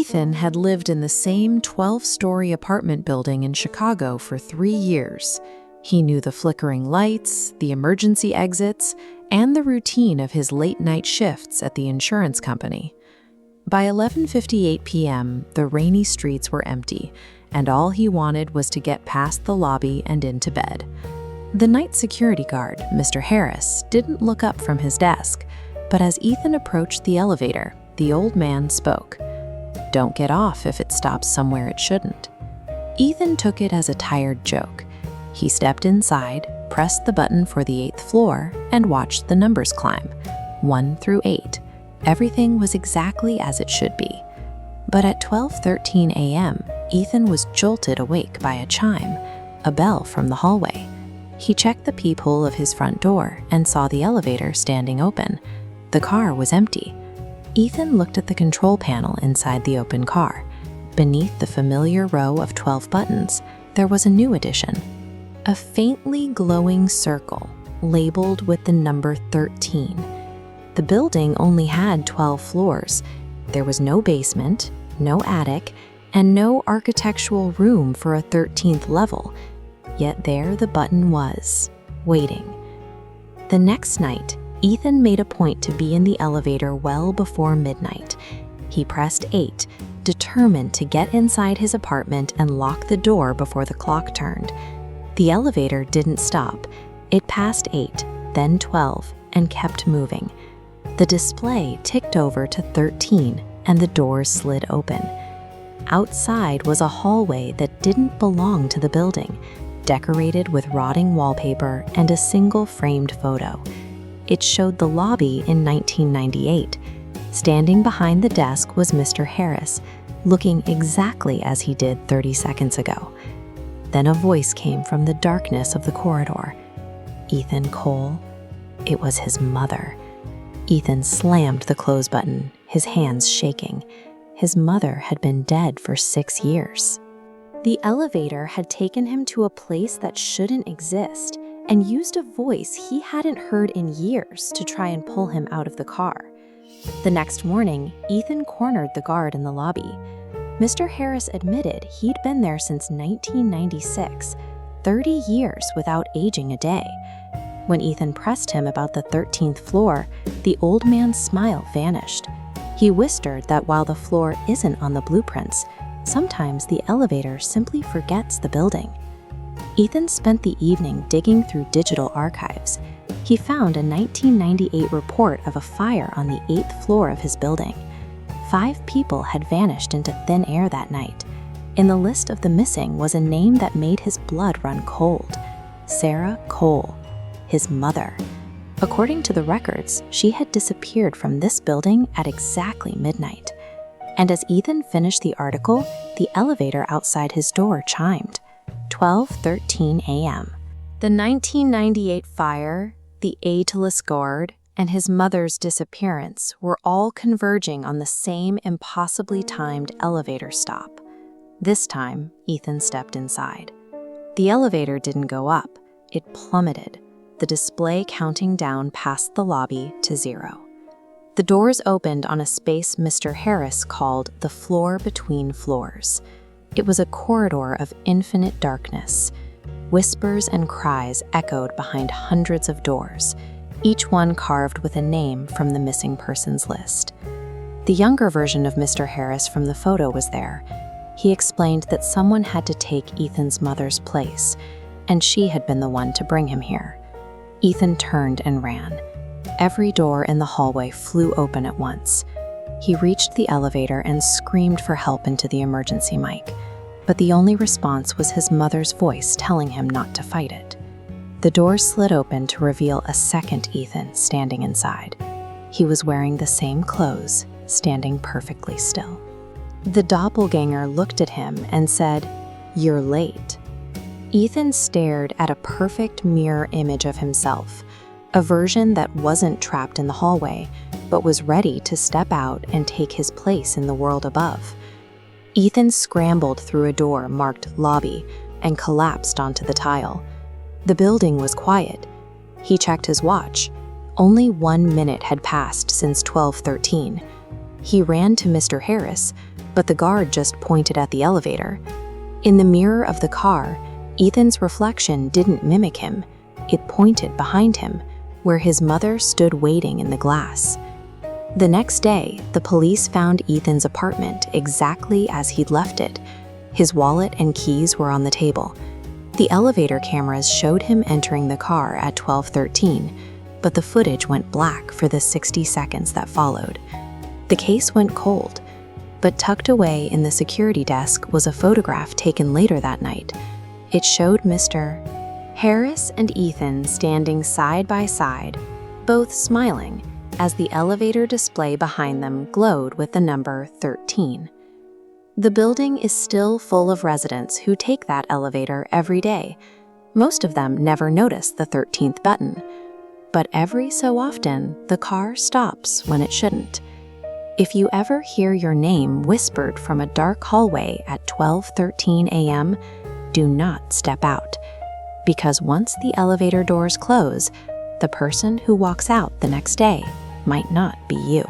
Ethan had lived in the same 12-story apartment building in Chicago for 3 years. He knew the flickering lights, the emergency exits, and the routine of his late-night shifts at the insurance company. By 11:58 p.m., the rainy streets were empty, and all he wanted was to get past the lobby and into bed. The night security guard, Mr. Harris, didn't look up from his desk, but as Ethan approached the elevator, the old man spoke. "Don't get off if it stops somewhere it shouldn't." Ethan took it as a tired joke. He stepped inside, pressed the button for the 8th floor, and watched the numbers climb, 1 through 8. Everything was exactly as it should be. But at 12:13 a.m., Ethan was jolted awake by a chime, a bell from the hallway. He checked the peephole of his front door and saw the elevator standing open. The car was empty. Ethan looked at the control panel inside the open car. Beneath the familiar row of 12 buttons, there was a new addition. A faintly glowing circle, labeled with the number 13. The building only had 12 floors. There was no basement, no attic, and no architectural room for a 13th level. Yet there the button was, waiting. The next night, Ethan made a point to be in the elevator well before midnight. He pressed 8, determined to get inside his apartment and lock the door before the clock turned. The elevator didn't stop. It passed 8, then 12, and kept moving. The display ticked over to 13, and the doors slid open. Outside was a hallway that didn't belong to the building, decorated with rotting wallpaper and a single framed photo. It showed the lobby in 1998. Standing behind the desk was Mr. Harris, looking exactly as he did 30 seconds ago. Then a voice came from the darkness of the corridor. "Ethan Cole?" It was his mother. Ethan slammed the close button, his hands shaking. His mother had been dead for 6 years. The elevator had taken him to a place that shouldn't exist and used a voice he hadn't heard in years to try and pull him out of the car. The next morning, Ethan cornered the guard in the lobby. Mr. Harris admitted he'd been there since 1996, 30 years without aging a day. When Ethan pressed him about the 13th floor, the old man's smile vanished. He whispered that while the floor isn't on the blueprints, sometimes the elevator simply forgets the building. Ethan spent the evening digging through digital archives. He found a 1998 report of a fire on the 8th floor of his building. 5 people had vanished into thin air that night. In the list of the missing was a name that made his blood run cold: Sarah Cole, his mother. According to the records, she had disappeared from this building at exactly midnight. And as Ethan finished the article, the elevator outside his door chimed. 12:13 a.m. The 1998 fire, the ageless guard, and his mother's disappearance were all converging on the same impossibly timed elevator stop. This time, Ethan stepped inside. The elevator didn't go up, it plummeted, the display counting down past the lobby to 0. The doors opened on a space Mr. Harris called the floor between floors. It was a corridor of infinite darkness. Whispers and cries echoed behind hundreds of doors, each one carved with a name from the missing persons list. The younger version of Mr. Harris from the photo was there. He explained that someone had to take Ethan's mother's place, and she had been the one to bring him here. Ethan turned and ran. Every door in the hallway flew open at once. He reached the elevator and screamed for help into the emergency mic, but the only response was his mother's voice telling him not to fight it. The door slid open to reveal a second Ethan standing inside. He was wearing the same clothes, standing perfectly still. The doppelganger looked at him and said, "You're late." Ethan stared at a perfect mirror image of himself, a version that wasn't trapped in the hallway, but was ready to step out and take his place in the world above. Ethan scrambled through a door marked lobby and collapsed onto the tile. The building was quiet. He checked his watch. Only 1 minute had passed since 12:13. He ran to Mr. Harris, but the guard just pointed at the elevator. In the mirror of the car, Ethan's reflection didn't mimic him. It pointed behind him, where his mother stood waiting in the glass. The next day, the police found Ethan's apartment exactly as he'd left it. His wallet and keys were on the table. The elevator cameras showed him entering the car at 12:13, but the footage went black for the 60 seconds that followed. The case went cold, but tucked away in the security desk was a photograph taken later that night. It showed Mr. Harris and Ethan standing side by side, both smiling, as the elevator display behind them glowed with the number 13. The building is still full of residents who take that elevator every day. Most of them never notice the 13th button, but every so often the car stops when it shouldn't. If you ever hear your name whispered from a dark hallway at 12:13 a.m., do not step out, because once the elevator doors close, the person who walks out the next day might not be you.